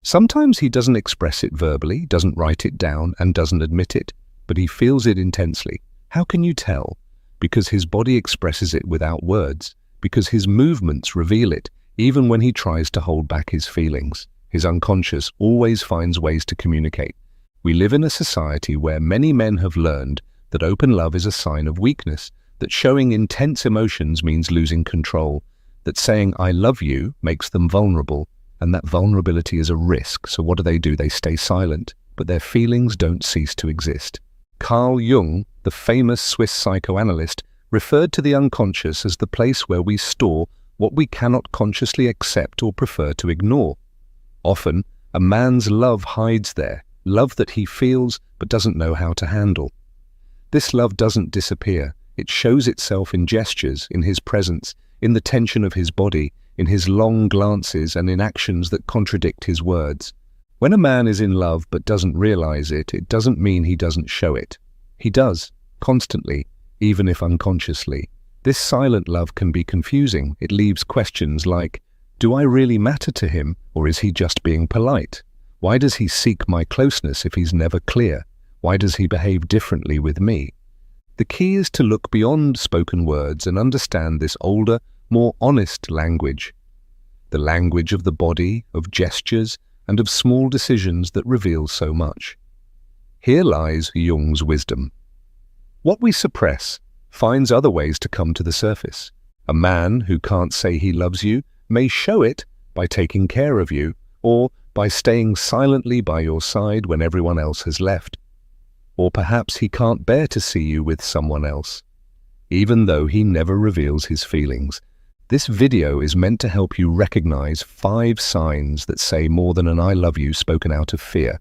Sometimes he doesn't express it verbally, doesn't write it down, and doesn't admit it, but he feels it intensely. How can you tell? Because his body expresses it without words, because his movements reveal it, even when he tries to hold back his feelings. His unconscious always finds ways to communicate. We live in a society where many men have learned that open love is a sign of weakness, that showing intense emotions means losing control, that saying "I love you" makes them vulnerable, and that vulnerability is a risk. So what do? They stay silent, but their feelings don't cease to exist. Carl Jung, the famous Swiss psychoanalyst, referred to the unconscious as the place where we store what we cannot consciously accept or prefer to ignore. Often, a man's love hides there, love that he feels but doesn't know how to handle. This love doesn't disappear. It shows itself in gestures, in his presence, in the tension of his body, in his long glances, and in actions that contradict his words. When a man is in love but doesn't realize it, it doesn't mean he doesn't show it. He does, constantly, even if unconsciously. This silent love can be confusing. It leaves questions like, do I really matter to him, or is he just being polite? Why does he seek my closeness if he's never clear? Why does he behave differently with me? The key is to look beyond spoken words and understand this older, more honest language. The language of the body, of gestures, and of small decisions that reveal so much. Here lies Jung's wisdom. What we suppress finds other ways to come to the surface. A man who can't say he loves you may show it by taking care of you, or by staying silently by your side when everyone else has left. Or perhaps he can't bear to see you with someone else, even though he never reveals his feelings. This video is meant to help you recognize 5 signs that say more than an "I love you" spoken out of fear.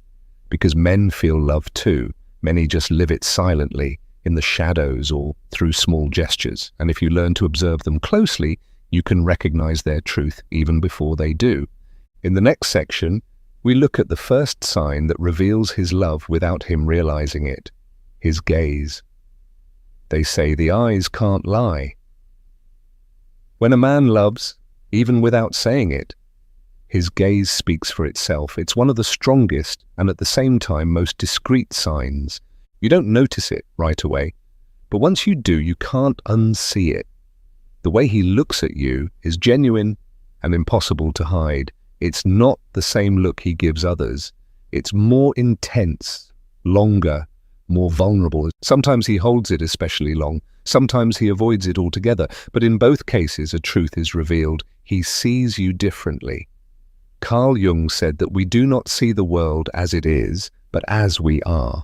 Because men feel love too. Many just live it silently, in the shadows or through small gestures. And if you learn to observe them closely, you can recognize their truth even before they do. In the next section, we look at the first sign that reveals his love without him realizing it: his gaze. They say the eyes can't lie. When a man loves, even without saying it, his gaze speaks for itself. It's one of the strongest and at the same time most discreet signs. You don't notice it right away, but once you do, you can't unsee it. The way he looks at you is genuine and impossible to hide. It's not the same look he gives others. It's more intense, longer, more vulnerable. Sometimes he holds it especially long. Sometimes he avoids it altogether. But in both cases, a truth is revealed. He sees you differently. Carl Jung said that we do not see the world as it is, but as we are.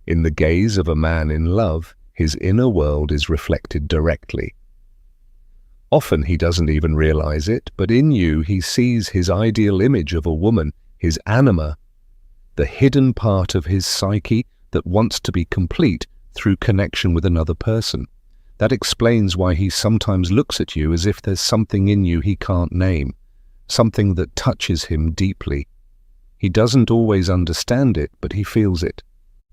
In the gaze of a man in love, his inner world is reflected directly. Often he doesn't even realize it, but in you he sees his ideal image of a woman, his anima, the hidden part of his psyche that wants to be complete through connection with another person. That explains why he sometimes looks at you as if there's something in you he can't name, something that touches him deeply. He doesn't always understand it, but he feels it.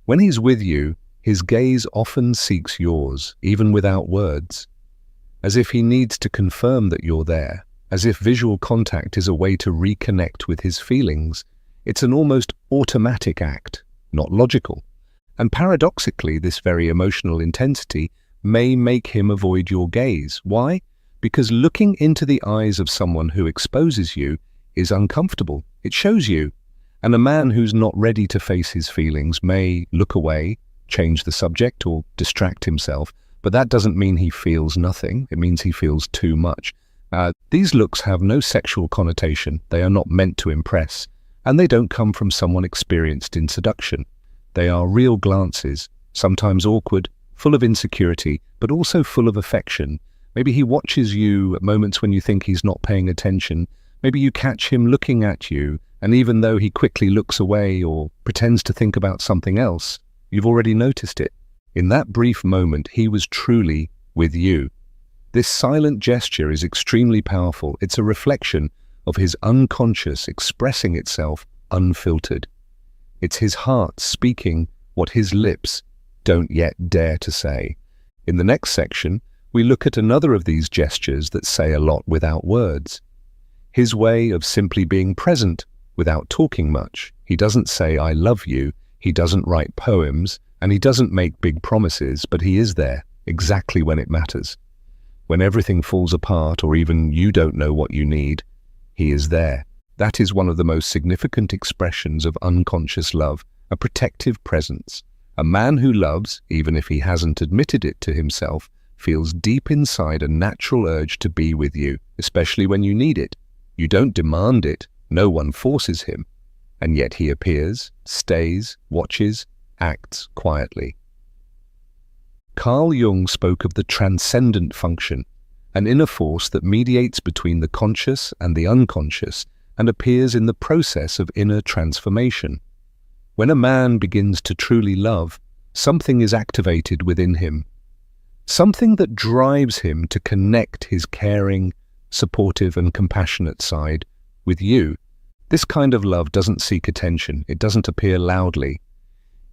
When he's with you, his gaze often seeks yours, even without words, as if he needs to confirm that you're there, as if visual contact is a way to reconnect with his feelings. It's an almost automatic act, not logical. And paradoxically, this very emotional intensity may make him avoid your gaze. Why? Because looking into the eyes of someone who exposes you is uncomfortable. It shows you. And a man who's not ready to face his feelings may look away, change the subject, or distract himself. But that doesn't mean he feels nothing. It means he feels too much. These looks have no sexual connotation. They are not meant to impress. And they don't come from someone experienced in seduction. They are real glances, sometimes awkward, full of insecurity, but also full of affection. Maybe he watches you at moments when you think he's not paying attention. Maybe you catch him looking at you, and even though he quickly looks away or pretends to think about something else, you've already noticed it. In that brief moment, he was truly with you. This silent gesture is extremely powerful. It's a reflection of his unconscious expressing itself unfiltered. It's his heart speaking what his lips don't yet dare to say. In the next section, we look at another of these gestures that say a lot without words. His way of simply being present without talking much. He doesn't say, "I love you," he doesn't write poems, and he doesn't make big promises, but he is there, exactly when it matters. When everything falls apart, or even you don't know what you need, he is there. That is one of the most significant expressions of unconscious love, a protective presence. A man who loves, even if he hasn't admitted it to himself, feels deep inside a natural urge to be with you, especially when you need it. You don't demand it, no one forces him, and yet he appears, stays, watches, acts quietly. Carl Jung spoke of the transcendent function, an inner force that mediates between the conscious and the unconscious and appears in the process of inner transformation. When a man begins to truly love, something is activated within him, something that drives him to connect his caring, supportive and compassionate side with you. This kind of love doesn't seek attention, it doesn't appear loudly.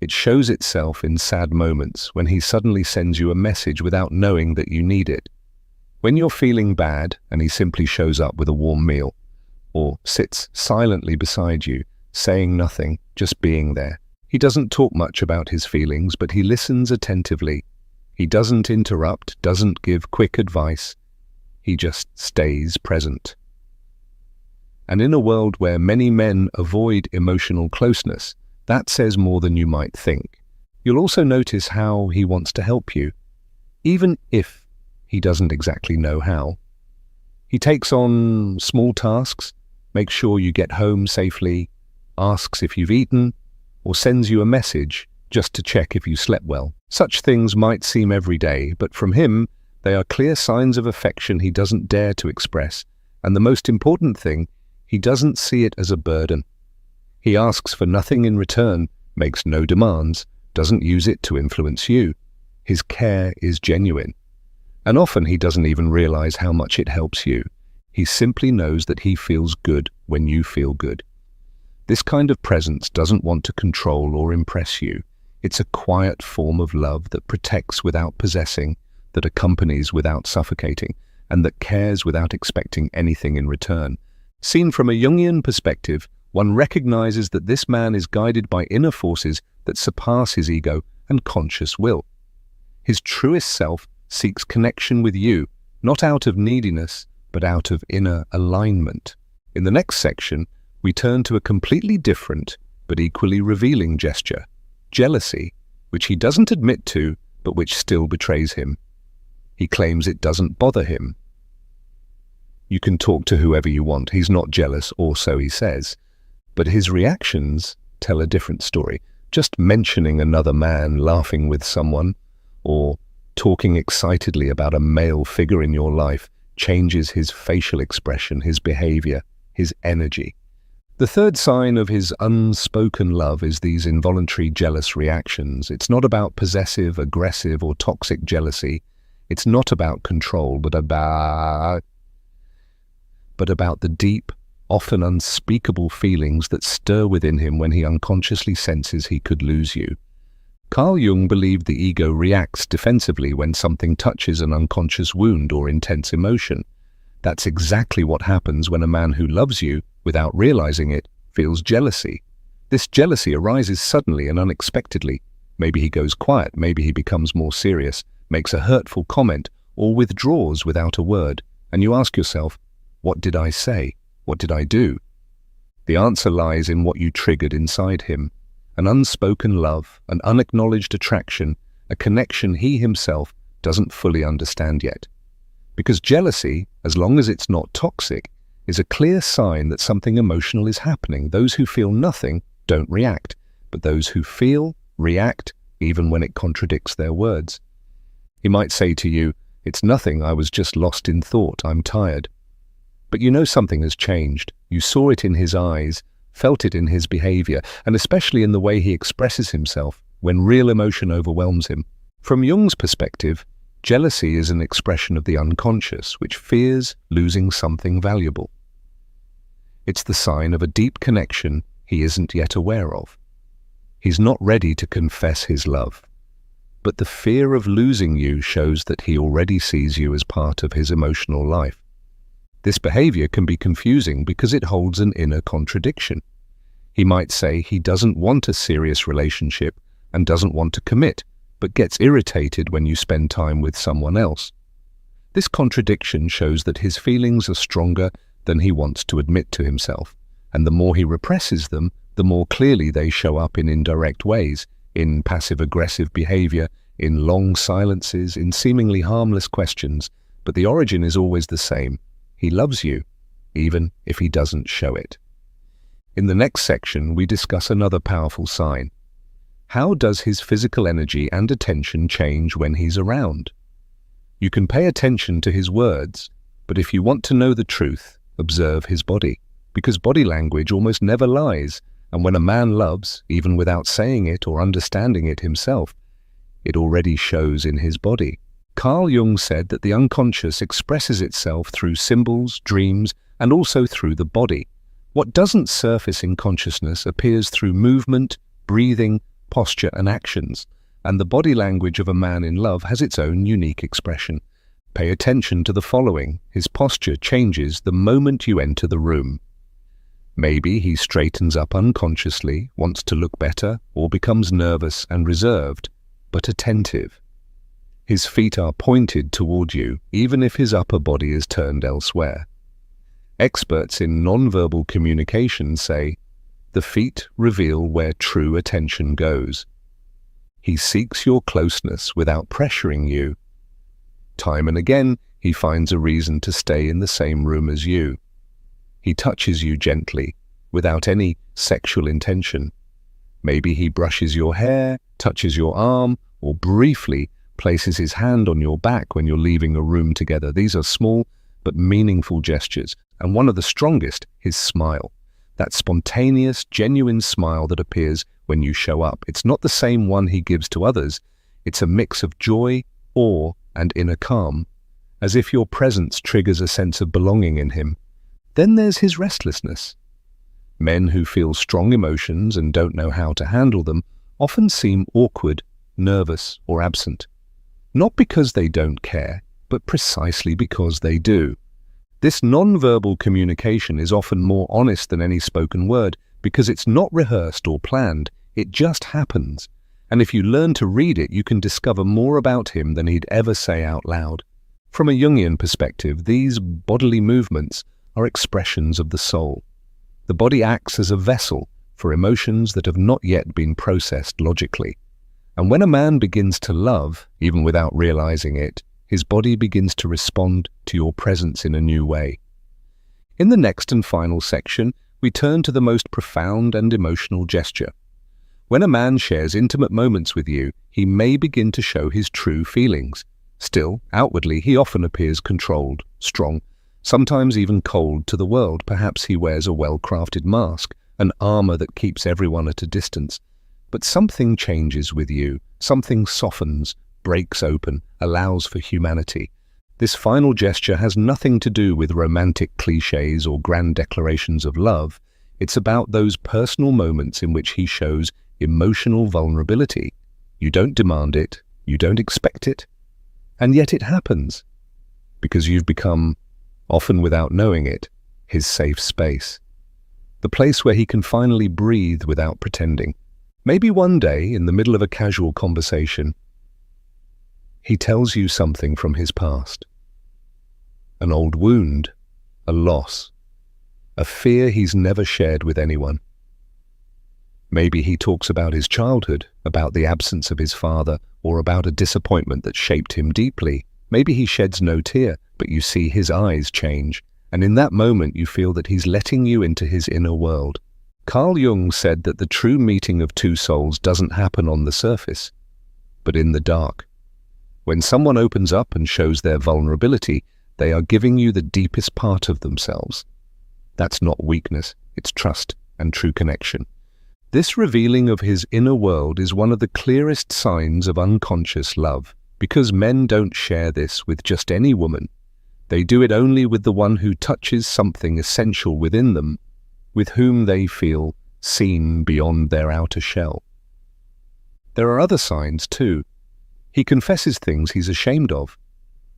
It shows itself in sad moments when he suddenly sends you a message without knowing that you need it. When you're feeling bad and he simply shows up with a warm meal, or sits silently beside you, saying nothing, just being there. He doesn't talk much about his feelings, but he listens attentively. He doesn't interrupt, doesn't give quick advice. He just stays present. And in a world where many men avoid emotional closeness, that says more than you might think. You'll also notice how he wants to help you, even if he doesn't exactly know how. He takes on small tasks, makes sure you get home safely, asks if you've eaten, or sends you a message just to check if you slept well. Such things might seem everyday, but from him, they are clear signs of affection he doesn't dare to express, and the most important thing, he doesn't see it as a burden. He asks for nothing in return, makes no demands, doesn't use it to influence you. His care is genuine. And often he doesn't even realize how much it helps you. He simply knows that he feels good when you feel good. This kind of presence doesn't want to control or impress you. It's a quiet form of love that protects without possessing, that accompanies without suffocating, and that cares without expecting anything in return. Seen from a Jungian perspective, one recognizes that this man is guided by inner forces that surpass his ego and conscious will. His truest self seeks connection with you, not out of neediness, but out of inner alignment. In the next section, we turn to a completely different but equally revealing gesture, jealousy, which he doesn't admit to, but which still betrays him. He claims it doesn't bother him. You can talk to whoever you want, he's not jealous, or so he says. But his reactions tell a different story. Just mentioning another man laughing with someone, or talking excitedly about a male figure in your life, changes his facial expression, his behavior, his energy. The third sign of his unspoken love is these involuntary jealous reactions. It's not about possessive, aggressive, or toxic jealousy. It's not about control, but about the deep, often unspeakable feelings that stir within him when he unconsciously senses he could lose you. Carl Jung believed the ego reacts defensively when something touches an unconscious wound or intense emotion. That's exactly what happens when a man who loves you, without realizing it, feels jealousy. This jealousy arises suddenly and unexpectedly. Maybe he goes quiet, maybe he becomes more serious, makes a hurtful comment, or withdraws without a word, and you ask yourself, what did I say? What did I do? The answer lies in what you triggered inside him. An unspoken love, an unacknowledged attraction, a connection he himself doesn't fully understand yet. Because jealousy, as long as it's not toxic, is a clear sign that something emotional is happening. Those who feel nothing don't react, but those who feel react even when it contradicts their words. He might say to you, "It's nothing, I was just lost in thought, I'm tired." But you know something has changed. You saw it in his eyes, felt it in his behavior, and especially in the way he expresses himself when real emotion overwhelms him. From Jung's perspective, jealousy is an expression of the unconscious, which fears losing something valuable. It's the sign of a deep connection he isn't yet aware of. He's not ready to confess his love, but the fear of losing you shows that he already sees you as part of his emotional life. This behavior can be confusing because it holds an inner contradiction. He might say he doesn't want a serious relationship and doesn't want to commit, but gets irritated when you spend time with someone else. This contradiction shows that his feelings are stronger than he wants to admit to himself, and the more he represses them, the more clearly they show up in indirect ways, in passive-aggressive behavior, in long silences, in seemingly harmless questions, but the origin is always the same. He loves you, even if he doesn't show it. In the next section, we discuss another powerful sign. How does his physical energy and attention change when he's around? You can pay attention to his words, but if you want to know the truth, observe his body, because body language almost never lies, and when a man loves, even without saying it or understanding it himself, it already shows in his body. Carl Jung said that the unconscious expresses itself through symbols, dreams, and also through the body. What doesn't surface in consciousness appears through movement, breathing, posture, and actions, and the body language of a man in love has its own unique expression. Pay attention to the following. His posture changes the moment you enter the room. Maybe he straightens up unconsciously, wants to look better, or becomes nervous and reserved, but attentive. His feet are pointed toward you, even if his upper body is turned elsewhere. Experts in nonverbal communication say, the feet reveal where true attention goes. He seeks your closeness without pressuring you. Time and again, he finds a reason to stay in the same room as you. He touches you gently, without any sexual intention. Maybe he brushes your hair, touches your arm, or briefly places his hand on your back when you're leaving a room together. These are small but meaningful gestures, and one of the strongest, his smile. That spontaneous, genuine smile that appears when you show up. It's not the same one he gives to others. It's a mix of joy, awe, and inner calm, as if your presence triggers a sense of belonging in him. Then there's his restlessness. Men who feel strong emotions and don't know how to handle them often seem awkward, nervous, or absent. Not because they don't care, but precisely because they do. This non-verbal communication is often more honest than any spoken word because it's not rehearsed or planned, it just happens. And if you learn to read it, you can discover more about him than he'd ever say out loud. From a Jungian perspective, these bodily movements are expressions of the soul. The body acts as a vessel for emotions that have not yet been processed logically. And when a man begins to love, even without realizing it, his body begins to respond to your presence in a new way. In the next and final section, we turn to the most profound and emotional gesture. When a man shares intimate moments with you, he may begin to show his true feelings. Still, outwardly, he often appears controlled, strong, sometimes even cold to the world. Perhaps he wears a well-crafted mask, an armor that keeps everyone at a distance. But something changes with you, something softens, breaks open, allows for humanity. This final gesture has nothing to do with romantic cliches or grand declarations of love. It's about those personal moments in which he shows emotional vulnerability. You don't demand it, you don't expect it, and yet it happens, because you've become, often without knowing it, his safe space. The place where he can finally breathe without pretending. Maybe one day, in the middle of a casual conversation, he tells you something from his past. An old wound, a loss, a fear he's never shared with anyone. Maybe he talks about his childhood, about the absence of his father, or about a disappointment that shaped him deeply. Maybe he sheds no tear, but you see his eyes change, and in that moment you feel that he's letting you into his inner world. Carl Jung said that the true meeting of two souls doesn't happen on the surface, but in the dark. When someone opens up and shows their vulnerability, they are giving you the deepest part of themselves. That's not weakness, it's trust and true connection. This revealing of his inner world is one of the clearest signs of unconscious love, because men don't share this with just any woman. They do it only with the one who touches something essential within them, with whom they feel seen beyond their outer shell. There are other signs too. He confesses things he's ashamed of.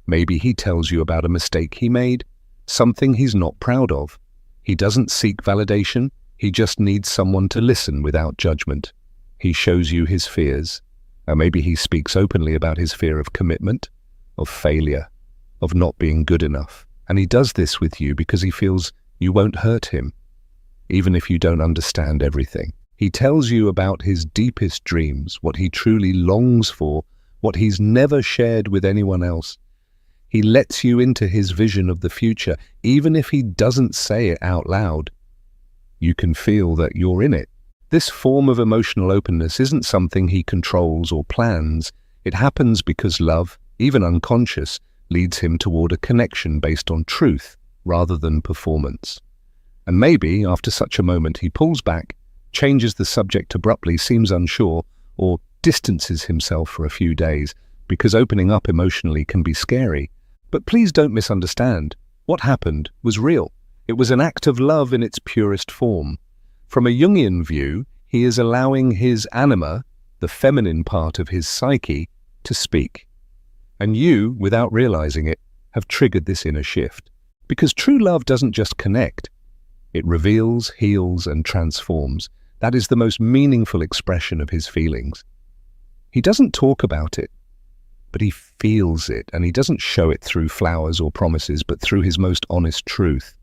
Maybe he tells you about a mistake he made, something he's not proud of. He doesn't seek validation, He just needs someone to listen without judgment. He shows you his fears. Or maybe he speaks openly about his fear of commitment, of failure, of not being good enough. And he does this with you because he feels you won't hurt him, even if you don't understand everything. He tells you about his deepest dreams, what he truly longs for, what he's never shared with anyone else. He lets you into his vision of the future, even if he doesn't say it out loud. You can feel that you're in it. This form of emotional openness isn't something he controls or plans. It happens because love, even unconscious, leads him toward a connection based on truth rather than performance. And maybe, after such a moment, he pulls back, changes the subject abruptly, seems unsure, or distances himself for a few days, because opening up emotionally can be scary. But please don't misunderstand. What happened was real. It was an act of love in its purest form. From a Jungian view, he is allowing his anima, the feminine part of his psyche, to speak. And you, without realizing it, have triggered this inner shift. Because true love doesn't just connect. It reveals, heals, and transforms. That is the most meaningful expression of his feelings. He doesn't talk about it, but he feels it, and he doesn't show it through flowers or promises, but through his most honest truth.